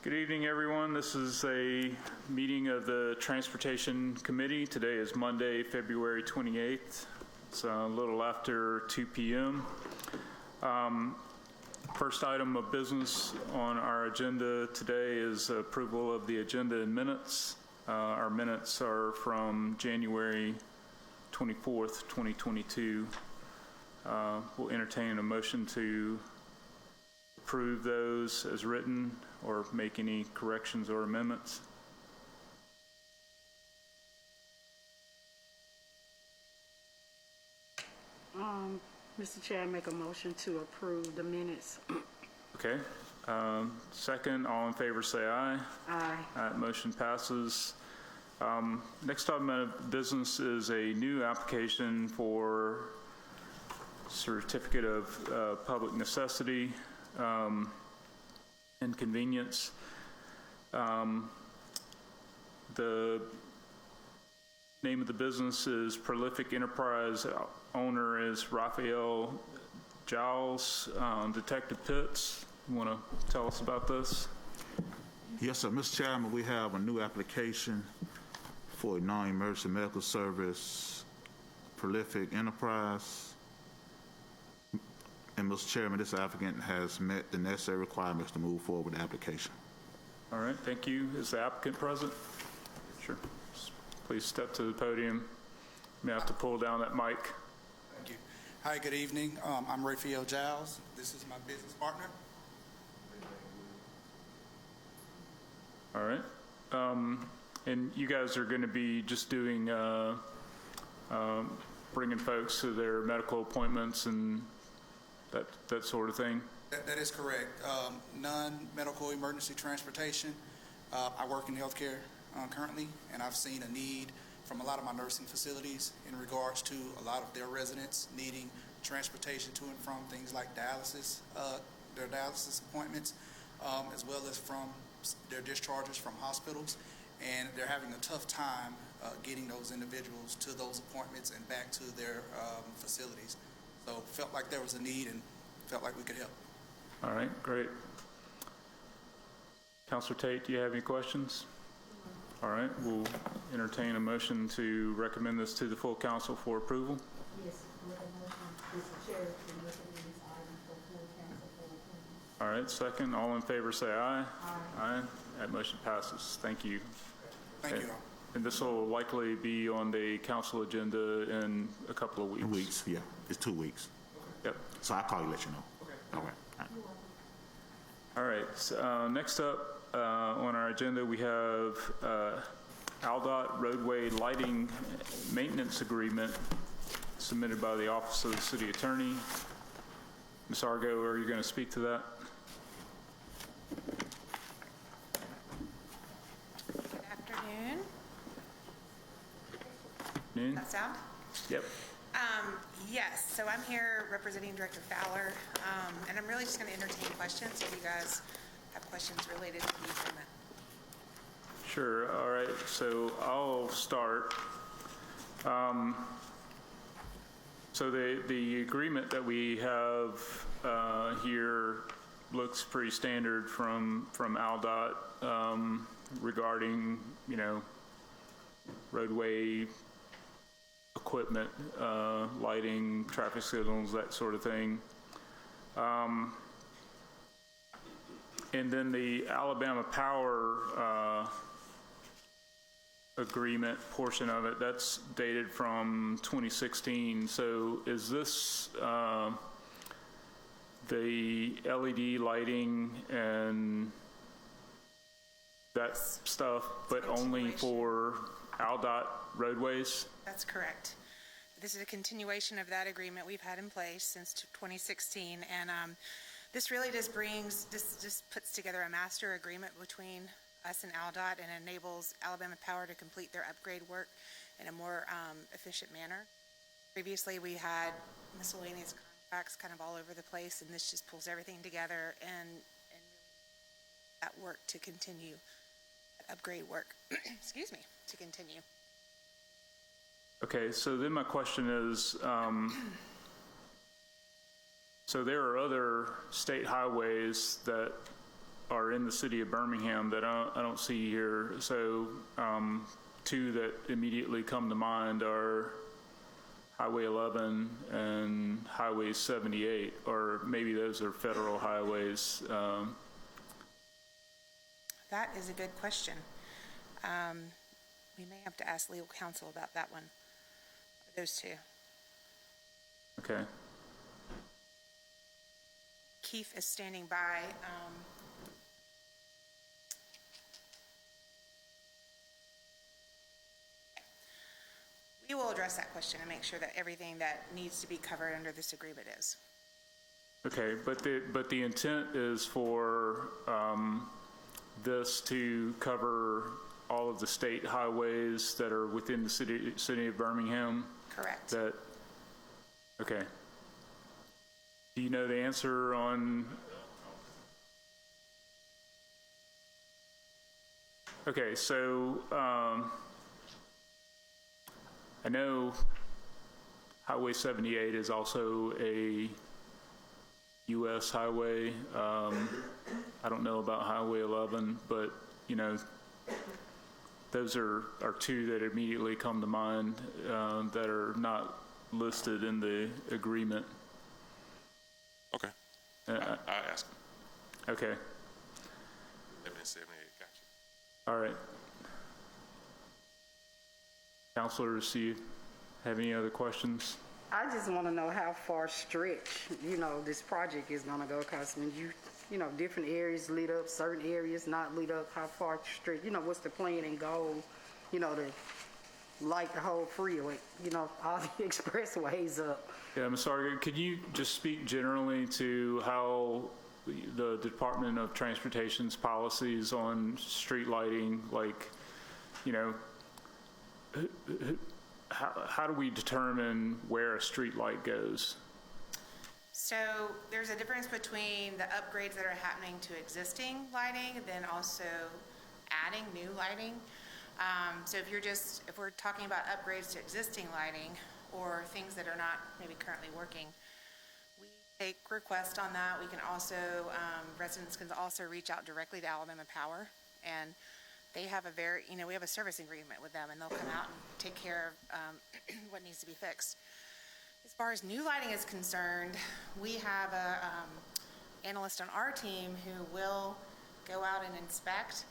Good evening, everyone. This is a meeting of the Transportation Committee. Today is Monday, February 28th. It's a little after 2 p.m. First item of business on our agenda today is approval of the agenda and minutes. Our minutes are from January 24th, 2022. We'll entertain a motion to approve those as written or make any corrections or amendments. Mr. Chair, I make a motion to approve the minutes. Okay. Second, all in favor say aye. Aye. Motion passes. Next item of business is a new application for certificate of public necessity and convenience. The name of the business is Prolific Enterprise. Owner is Raphael Giles. Detective Pitts, you want to tell us about this? Yes, sir. Mr. Chairman, we have a new application for a non-emergency medical service, Prolific Enterprise. And Mr. Chairman, this applicant has met the necessary requirements to move forward with the application. All right, thank you. Is the applicant present? Sure. Please step to the podium. You may have to pull down that mic. Thank you. Hi, good evening. I'm Raphael Giles. This is my business partner. All right. And you guys are going to be just doing, bringing folks to their medical appointments and that sort of thing? That is correct. Non-medical emergency transportation. I work in healthcare currently, and I've seen a need from a lot of my nursing facilities in regards to a lot of their residents needing transportation to and from things like dialysis, their dialysis appointments, as well as from their discharges from hospitals. And they're having a tough time getting those individuals to those appointments and back to their facilities. So felt like there was a need and felt like we could help. All right, great. Councilor Tate, do you have any questions? All right, we'll entertain a motion to recommend this to the full council for approval. Yes, Mr. Chair, to recommend this item for full council for approval. All right, second, all in favor say aye. Aye. Aye. That motion passes. Thank you. Thank you all. And this will likely be on the council agenda in a couple of weeks. Weeks, yeah. It's 2 weeks. Yep. So I'll call you, let you know. Okay. All right. All right. So, next up on our agenda, we have ALDOT roadway lighting maintenance agreement submitted by the Office of the City Attorney. Ms. Argo, are you going to speak to that? Good afternoon. Noon? That sound? Yep. Yes, so I'm here representing Director Fowler, and I'm really just going to entertain questions if you guys have questions related to the agreement. Sure. All right. So I'll start. So the agreement that we have here looks pretty standard from ALDOT regarding, roadway equipment, lighting, traffic signals, that sort of thing. And then the Alabama Power agreement portion of it, that's dated from 2016. So is this the LED lighting and that stuff, but only for ALDOT roadways? That's correct. This is a continuation of that agreement we've had in place since 2016, and this really just puts together a master agreement between us and ALDOT and enables Alabama Power to complete their upgrade work in a more efficient manner. Previously, we had miscellaneous contracts kind of all over the place, and this just pulls everything together and that work to continue, upgrade work, excuse me, to continue. Okay, so then my question is, so there are other state highways that are in the city of Birmingham that I don't see here. So two that immediately come to mind are Highway 11 and Highway 78, or maybe those are federal highways. That is a good question. We may have to ask legal counsel about that one, those two. Okay. Keith is standing by. We will address that question and make sure that everything that needs to be covered under this agreement is. Okay, but the intent is for this to cover all of the state highways that are within the city of Birmingham? Correct. Okay. Do you know the answer on? Okay, so I know Highway 78 is also a U.S. highway. I don't know about Highway 11, but, you know, those are two that immediately come to mind that are not listed in the agreement. Okay. I'll ask him. Okay. 78, gotcha. All right. Counselors, do you have any other questions? I just want to know how far stretch, you know, this project is going to go, because when you know, different areas lit up, certain areas not lit up, how far stretch, you know, what's the plan and goal, you know, to light the whole freeway, you know, all the expressways up. Yeah, I'm sorry, could you just speak generally to how the Department of Transportation's policies on street lighting, like, you know, how do we determine where a street light goes? So there's a difference between the upgrades that are happening to existing lighting, then also adding new lighting. So if we're talking about upgrades to existing lighting or things that are not maybe currently working, we take requests on that. We can also, residents can also reach out directly to Alabama Power, and they have we have a service agreement with them, and they'll come out and take care of what needs to be fixed. As far as new lighting is concerned, we have a analyst on our team who will go out and inspect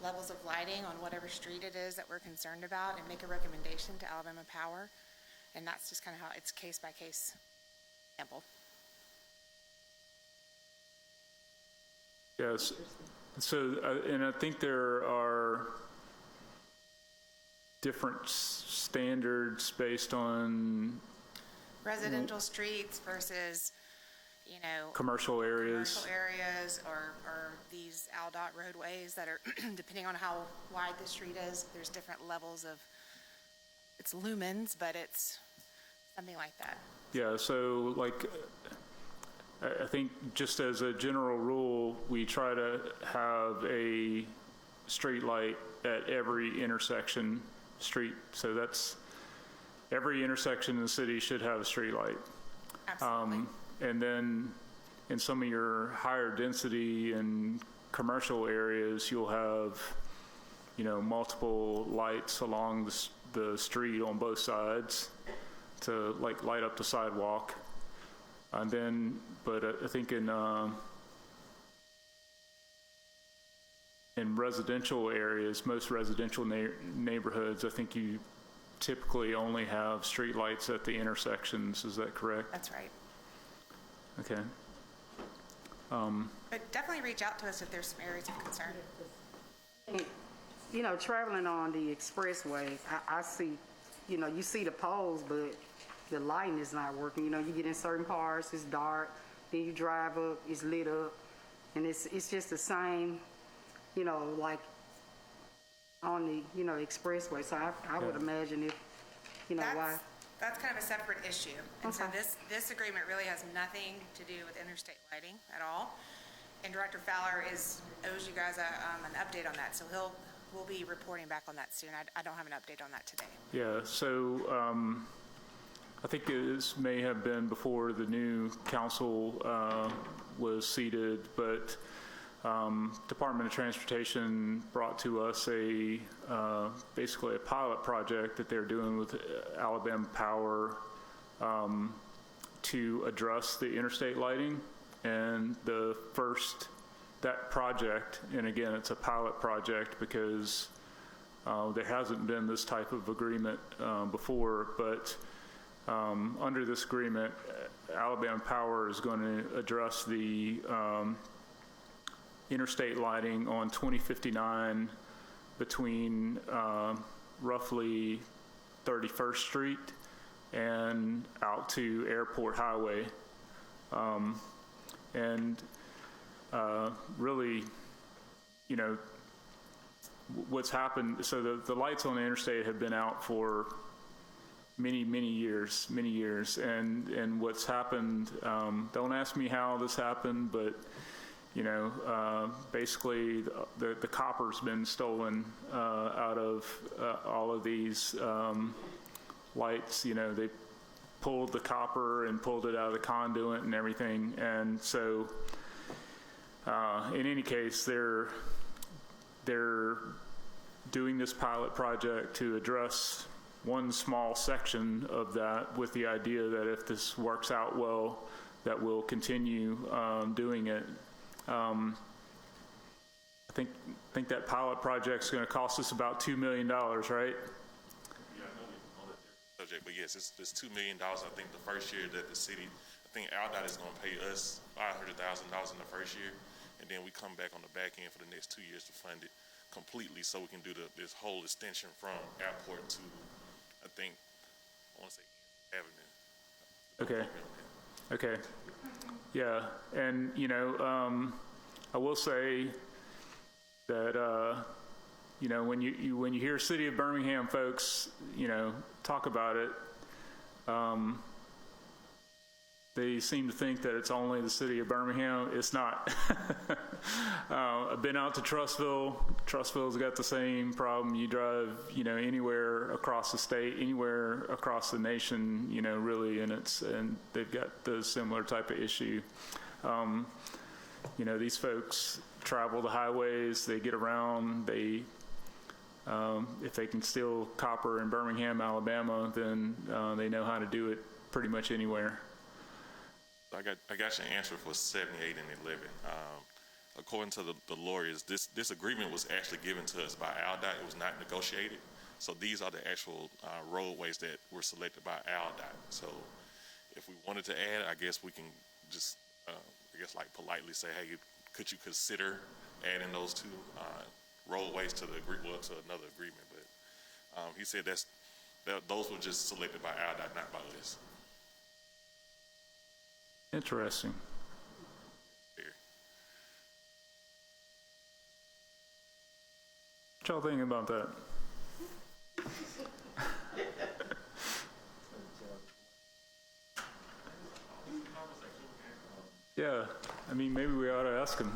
levels of lighting on whatever street it is that we're concerned about and make a recommendation to Alabama Power. And that's just kind of how it's case by case example. Yes. So, and I think there are different standards based on residential streets versus, you know, commercial areas. Or these ALDOT roadways that are, depending on how wide the street is, there's different levels of, it's lumens, but it's something like that. Yeah, so like, I think just as a general rule, we try to have a street light at every intersection street. So that's, every intersection in the city should have a street light. Absolutely. And then in some of your higher density and commercial areas, you'll have, you know, multiple lights along the street on both sides to like light up the sidewalk. And then, but I think in residential areas, most residential neighborhoods, I think you typically only have street lights at the intersections. Is that correct? That's right. Okay. But definitely reach out to us if there's some areas of concern. You know, traveling on the expressway, I see, you know, you see the poles, but the lighting is not working. You know, you get in certain parts, it's dark, then you drive up, it's lit up, and it's just the same, you know, like on the, you know, expressway. So I would imagine if, you know, why. That's kind of a separate issue. And so Okay. this agreement really has nothing to do with interstate lighting at all. And Director Fowler owes you guys an update on that. So we'll be reporting back on that soon. I don't have an update on that today. Yeah, so I think this may have been before the new council was seated, but Department of Transportation brought to us basically a pilot project that they're doing with Alabama Power to address the interstate lighting. And that project, and again, it's a pilot project because there hasn't been this type of agreement before, but under this agreement, Alabama Power is going to address the interstate lighting on 2059 between roughly 31st Street and out to Airport Highway. Really, you know, what's happened, so the lights on the interstate have been out for many years, and what's happened, don't ask me how this happened, but you know, basically the copper's been stolen out of all of these lights. You know, they pulled the copper and pulled it out of the conduit and everything, and so in any case, they're doing this pilot project to address one small section of that, with the idea that if this works out well, that we'll continue doing it. I think that pilot project's going to cost us about $2 million, right? Yeah, I know we on a different subject, but yes, it's $2 million. I think the first year that the city, I think AlDOT is going to pay us $500,000 in the first year, and then we come back on the back end for the next 2 years to fund it completely, so we can do this whole extension from airport to, I think, I want to say Avenue. Okay. Yeah, and you know, I will say that you know, when you hear City of Birmingham folks, you know, talk about it, they seem to think that it's only the City of Birmingham. It's not. I've been out to Trussville. Trussville's got the same problem. You drive, you know, anywhere across the state, anywhere across the nation, you know, really, and they've got the similar type of issue. You know, these folks travel the highways, they get around, if they can steal copper in Birmingham, Alabama, then they know how to do it pretty much anywhere. I got your answer for 78 and 11. According to the lawyers, this agreement was actually given to us by AlDOT. It was not negotiated. So these are the actual roadways that were selected by AlDOT. So if we wanted to add, I guess we can just, like politely say, hey, could you consider adding those two roadways to the to another agreement? But he said those were just selected by AlDOT, not by us. Interesting. What y'all thinking about that? Yeah, I mean, maybe we ought to ask him.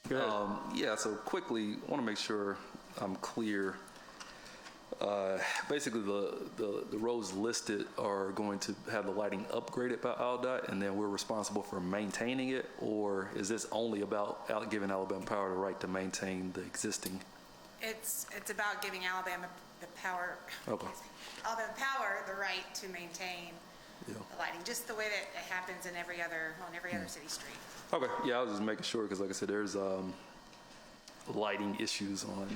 Go ahead. Yeah, so quickly, I want to make sure I'm clear. Basically, the roads listed are going to have the lighting upgraded by AlDOT, and then we're responsible for maintaining it, or is this only about giving Alabama Power the right to maintain the existing? It's about giving Alabama the power. Okay. Alabama Power the right to maintain the lighting, just the way that it happens in every other city street. Okay. Yeah, I was just making sure because, like I said, there's lighting issues on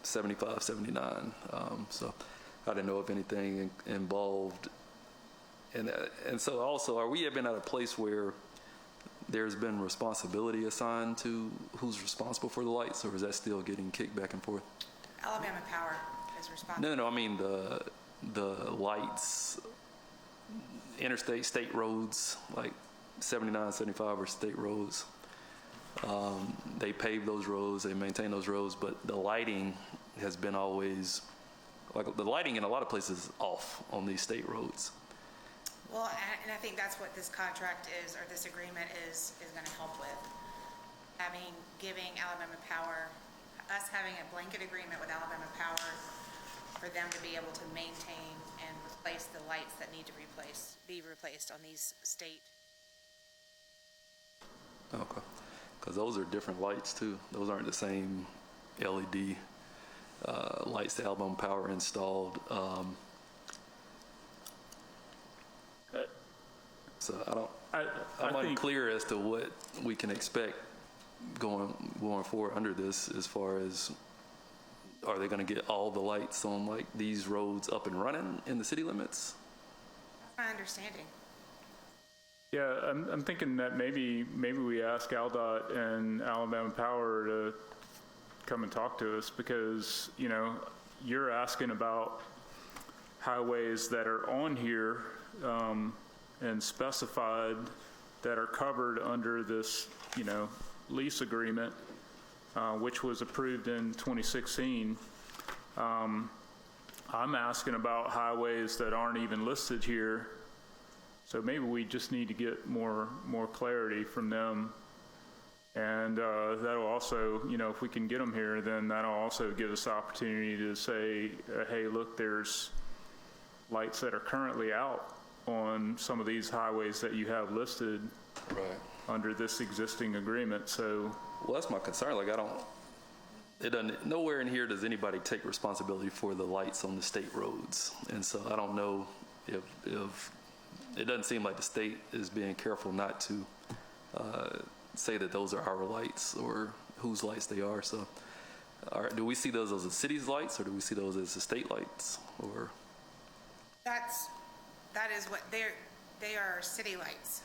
75, 79. So I didn't know if anything involved. And so also, are we been at a place where there's been responsibility assigned to who's responsible for the lights, or is that still getting kicked back and forth? Alabama Power is responsible. No, I mean the lights, interstate, state roads, like 79, 75 are state roads. They pave those roads, they maintain those roads, but the lighting has been always, like the lighting in a lot of places off on these state roads. Well, and I think that's what this contract is, or this agreement is going to help with. Giving Alabama Power, us having a blanket agreement with Alabama Power for them to be able to maintain and replace the lights that need to be replaced on these state. Okay. Because those are different lights too. Those aren't the same LED lights that Alabama Power installed. So I'm think- unclear as to what we can expect going forward under this, as far as, are they going to get all the lights on like these roads up and running in the city limits? That's my understanding. Yeah, I'm thinking that maybe we ask AlDOT and Alabama Power to come and talk to us, because, you know, you're asking about highways that are on here and specified that are covered under this, you know, lease agreement, which was approved in 2016. I'm asking about highways that aren't even listed here. So maybe we just need to get more clarity from them. And that'll also, you know, if we can get them here, then that'll also give us the opportunity to say, hey, look, there's lights that are currently out on some of these highways that you have listed Right. under this existing agreement. So, Well, that's my concern. Like, nowhere in here does anybody take responsibility for the lights on the state roads. And so I don't know if it doesn't seem like the state is being careful not to say that those are our lights or whose lights they are. So do we see those as the city's lights, or do we see those as the state lights? Or That is what they are, city lights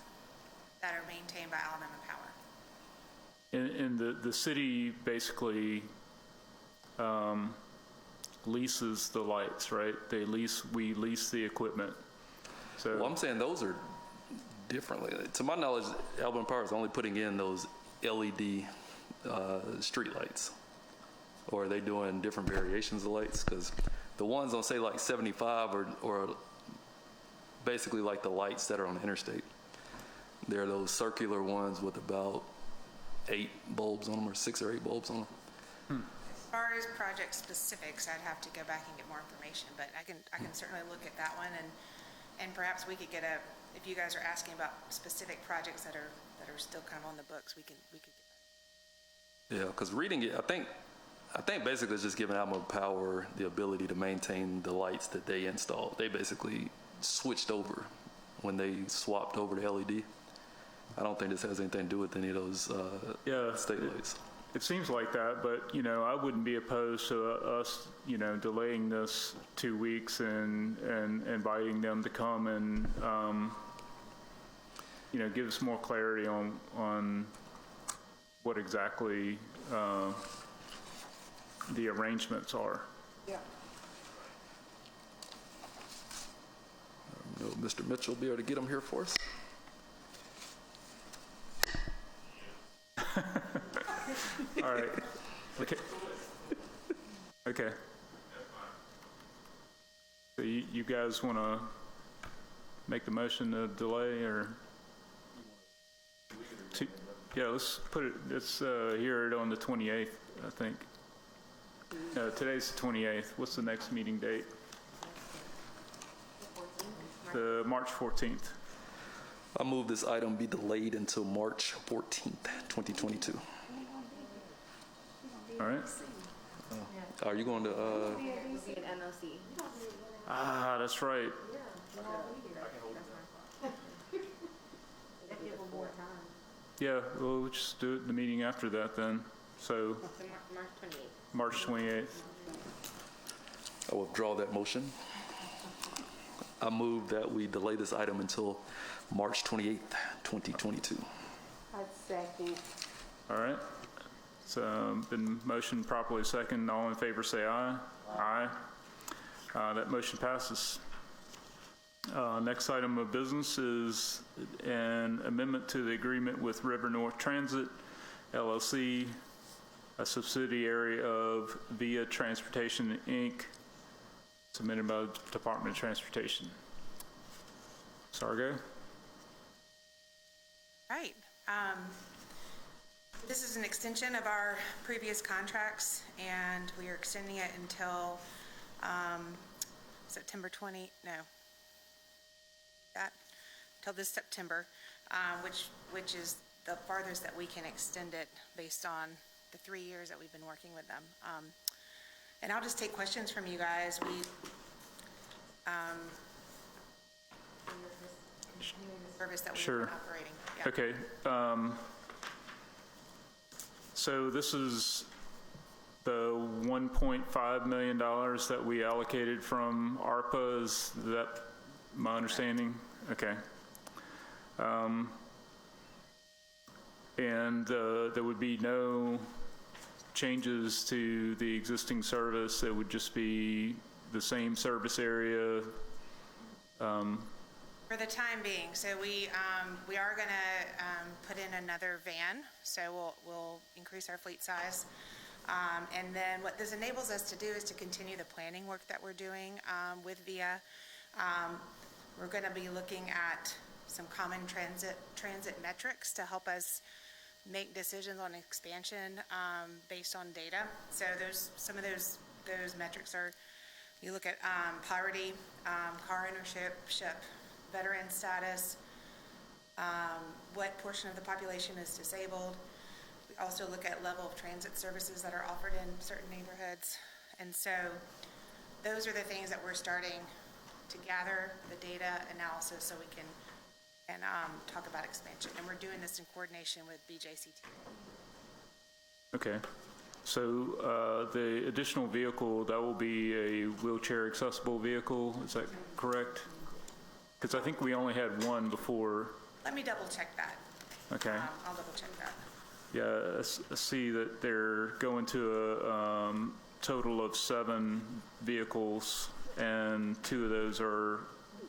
that are maintained by Alabama Power. and the city basically leases the lights, right? We lease the equipment. So, Well, I'm saying those are differently. To my knowledge, Alabama Power is only putting in those LED street lights. Or are they doing different variations of lights? Because the ones on, say, like 75 or basically like the lights that are on the interstate. They're those circular ones with about 8 bulbs on them, or 6 or 8 bulbs on them. As far as project specifics, I'd have to go back and get more information, but I can certainly look at that one, and perhaps we could get if you guys are asking about specific projects that are still kind of on the books, we could get that. Yeah, because reading it, I think basically it's just giving Alabama Power the ability to maintain the lights that they installed. They basically switched over when they swapped over to LED. I don't think this has anything to do with any of those state lights. it seems like that, but, you know, I wouldn't be opposed to us, you know, delaying this 2 weeks and inviting them to come and, you know, give us more clarity on what exactly the arrangements are. Yeah. Will Mr. Mitchell be able to get them here for us? All right. Okay. Okay. So you guys want to make the motion to delay, or? Yeah, let's put it, let's hear it on the 28th, I think. Today's the 28th. What's the next meeting date? The March 14th. I move this item be delayed until March 14th, 2022. All right. Are you going to, Would be an NOC. Ah, that's right. Give them more time. Yeah, we'll just do it the meeting after that then. So So March 28th. March 28th. I withdraw that motion. I move that we delay this item until March 28th, 2022. I second. All right. It's been motioned properly second. All in favor say aye. Aye. That motion passes. Next item of business is an amendment to the agreement with River North Transit, LLC, a subsidiary of Via Transportation, Inc., submitted by the Department of Transportation. Sargo? Right. This is an extension of our previous contracts, and we are extending it until September 20, no, till this September, which is the farthest that we can extend it based on the 3 years that we've been working with them. And I'll just take questions from you guys. Service that we've Sure. been operating. Yeah. Okay. So this is the $1.5 million that we allocated from ARPA. Is that my understanding? Okay. And there would be no changes to the existing service. It would just be the same service area. For the time being, so we are going to put in another van, so we'll increase our fleet size. And then what this enables us to do is to continue the planning work that we're doing with VIA. We're going to be looking at some common transit metrics to help us make decisions on expansion based on data. So some of those metrics are, you look at poverty, car ownership, veteran status, what portion of the population is disabled. We also look at level of transit services that are offered in certain neighborhoods. And so those are the things that we're starting to gather the data analysis so we can talk about expansion. And we're doing this in coordination with BJCT. Okay. So the additional vehicle, that will be a wheelchair accessible vehicle, is that correct? Because I think we only had one before. Let me double check that. Okay. I'll double check that. Yeah, I see that they're going to a total of 7 vehicles, and 2 of those are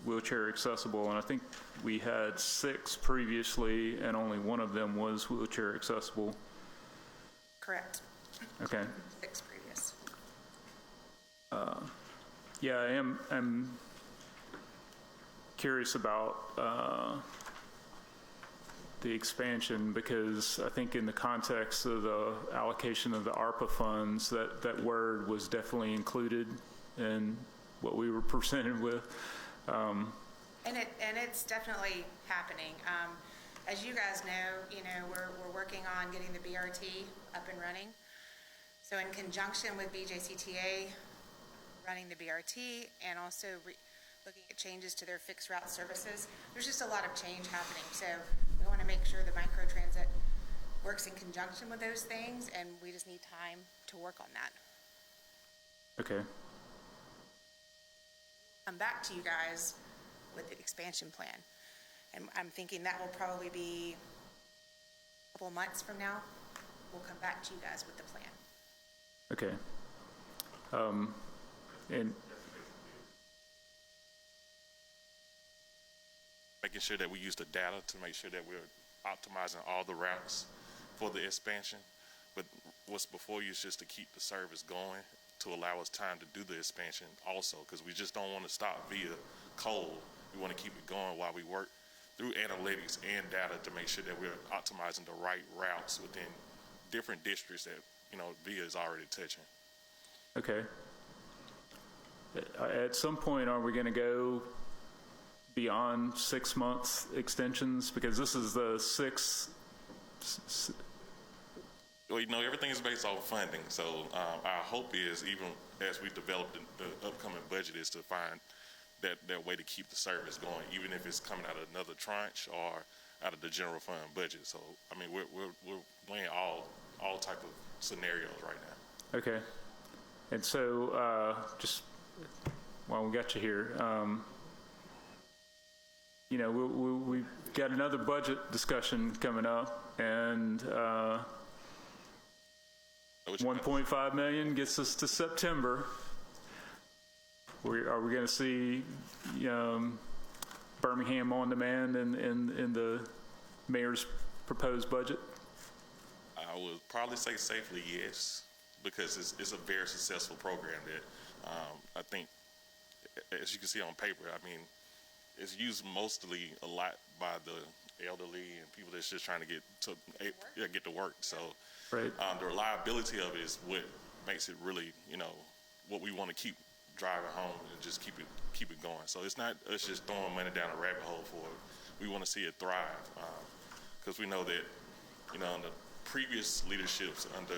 wheelchair accessible. And I think we had 6 previously, and only 1 of them was wheelchair accessible. Correct. Okay. 6 previous. Yeah, I'm curious about the expansion, because I think in the context of the allocation of the ARPA funds, that word was definitely included in what we were presented with. And it's definitely happening. As you guys know, we're working on getting the BRT up and running. So in conjunction with BJCTA, running the BRT and also looking at changes to their fixed route services, there's just a lot of change happening. So we want to make sure the microtransit works in conjunction with those things, and we just need time to work on that. Okay. Come back to you guys with the expansion plan. And I'm thinking that will probably be a couple months from now. We'll come back to you guys with the plan. Okay. And Making sure that we use the data to make sure that we're optimizing all the routes for the expansion. But what's before you is just to keep the service going to allow us time to do the expansion also, because we just don't want to stop via cold. We want to keep it going while we work through analytics and data to make sure that we're optimizing the right routes within different districts that, VIA is already touching. okay. At some point, are we going to go beyond 6 month extensions? Because this is the 6th. Well, everything is based off funding. So our hope is, even as we develop the upcoming budget, is to find that way to keep the service going, even if it's coming out of another tranche or out of the general fund budget. So, we're weighing all type of scenarios right now. Okay. And so, just while we got you here, we've got another budget discussion coming up, and 1.5 million gets us to September. Are we going to see Birmingham on demand in the mayor's proposed budget? I would probably say safely yes, because it's a very successful program that I think, as you can see on paper, it's used mostly a lot by the elderly and people that's just trying to get to work. So right. The reliability of it is what makes it really, what we want to keep driving home and just keep it going. So it's not us just throwing money down a rabbit hole for it. We want to see it thrive, because we know that you know, under previous leaderships under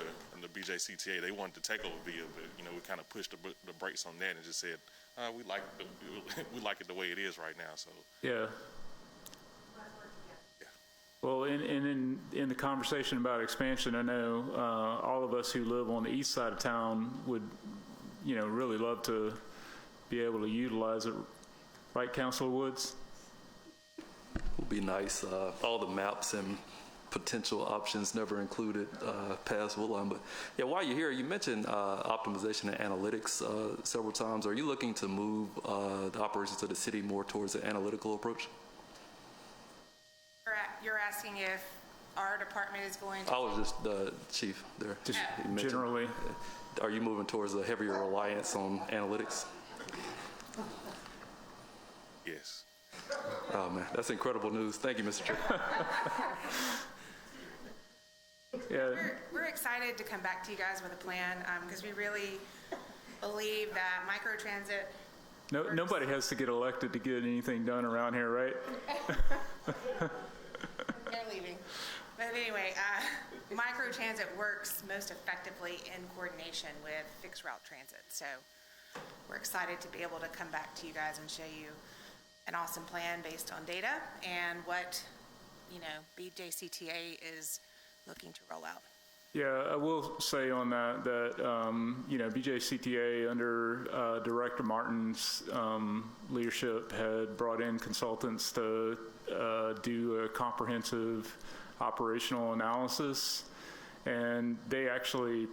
BJCTA, they wanted to take over VIA, but, you know, we kind of pushed the brakes on that and just said, we like it the way it is right now, so. Yeah. Well, in the conversation about expansion, I know all of us who live on the east side of town would, you know, really love to be able to utilize it. Right, Councilor Woods? Would be nice. All the maps and potential options never included past Woodline. But yeah, while you're here, you mentioned optimization and analytics several times. Are you looking to move the operations of the city more towards an analytical approach? You're asking if our department is going to... I was just the chief there. Just generally. Are you moving towards a heavier reliance on analytics? Yes. Oh man, that's incredible news. Thank you, Mr. Chair. Yeah. We're excited to come back to you guys with a plan because we really believe that microtransit... Nobody has to get elected to get anything done around here, right? They're leaving. But anyway, microtransit works most effectively in coordination with fixed route transit. So we're excited to be able to come back to you guys and show you an awesome plan based on data and what, you know, BJCTA is looking to roll out. Yeah, I will say on that you know, BJCTA under Director Martin's leadership had brought in consultants to do a comprehensive operational analysis, and they actually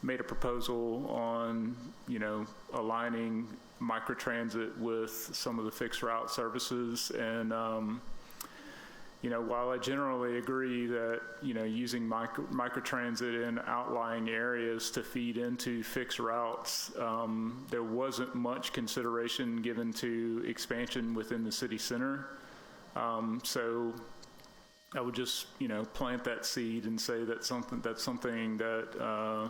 made a proposal on, you know, aligning microtransit with some of the fixed route services. And you know, while I generally agree that, you know, using microtransit in outlying areas to feed into fixed routes, there wasn't much consideration given to expansion within the city center. So I would just, you know, plant that seed and say that's something that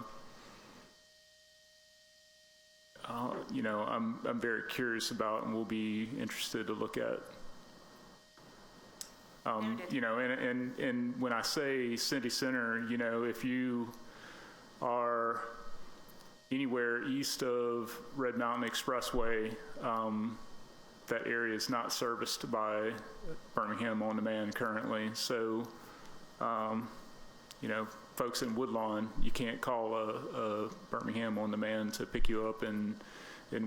you know, I'm very curious about and will be interested to look at. You know, and when I say city center, you know, if you are anywhere east of Red Mountain Expressway, that area is not serviced by Birmingham On Demand currently. So, you know, folks in Woodlawn, you can't call a Birmingham On Demand to pick you up in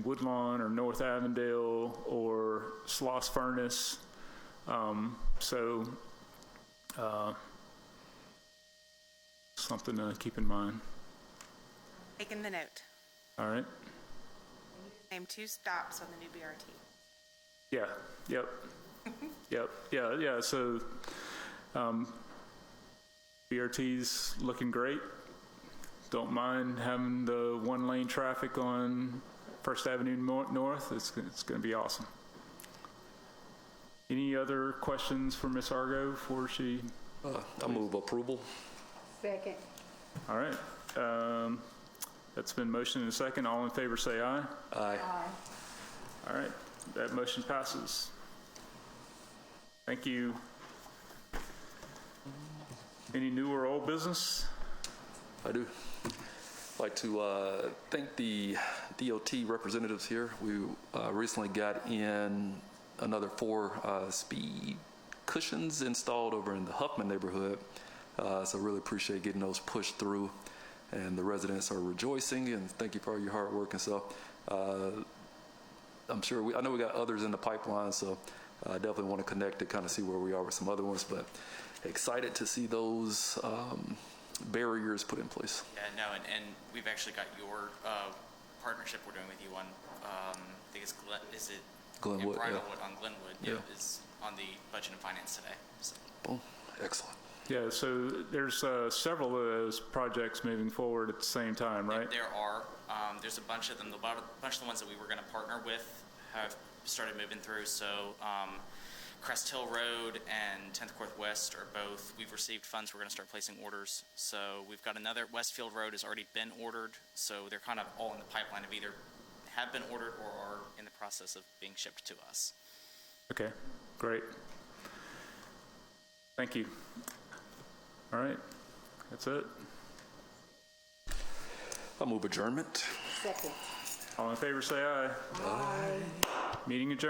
Woodlawn or North Avondale or Sloss Furnace. So, something to keep in mind. Taking the note. All right. Name 2 stops on the new BRT. Yeah. Yep. Yep. Yeah. So, BRT's looking great. Don't mind having the 1-lane traffic on First Avenue North. It's going to be awesome. Any other questions for Ms. Argo before she? I move approval. Second. All right. That's been motioned and second. All in favor say aye. Aye. All right. That motion passes. Thank you. Any new or old business? I do. I'd like to thank the DOT representatives here. We recently got in another 4 speed cushions installed over in the Huffman neighborhood. So really appreciate getting those pushed through, and the residents are rejoicing, and thank you for all your hard work. And so I'm sure I know we got others in the pipeline, so I definitely want to connect to kind of see where we are with some other ones, but excited to see those barriers put in place. Yeah, no, and we've actually got your partnership we're doing with you on, I think it's Glenwood, Bridlewood on Glenwood, yeah, is on the budget and finance today. So. Boom. Excellent. Yeah, so there's several of those projects moving forward at the same time, right? There are. There's a bunch of them. A bunch of the ones that we were going to partner with have started moving through. So Crest Hill Road and 10th Court West are both, we've received funds. We're going to start placing orders. So we've got another, Westfield Road has already been ordered. So they're kind of all in the pipeline of either have been ordered or are in the process of being shipped to us. Okay, great. Thank you. All right, that's it. I'll move adjournment. Second. All in favor, say aye. Aye. Meeting adjourned.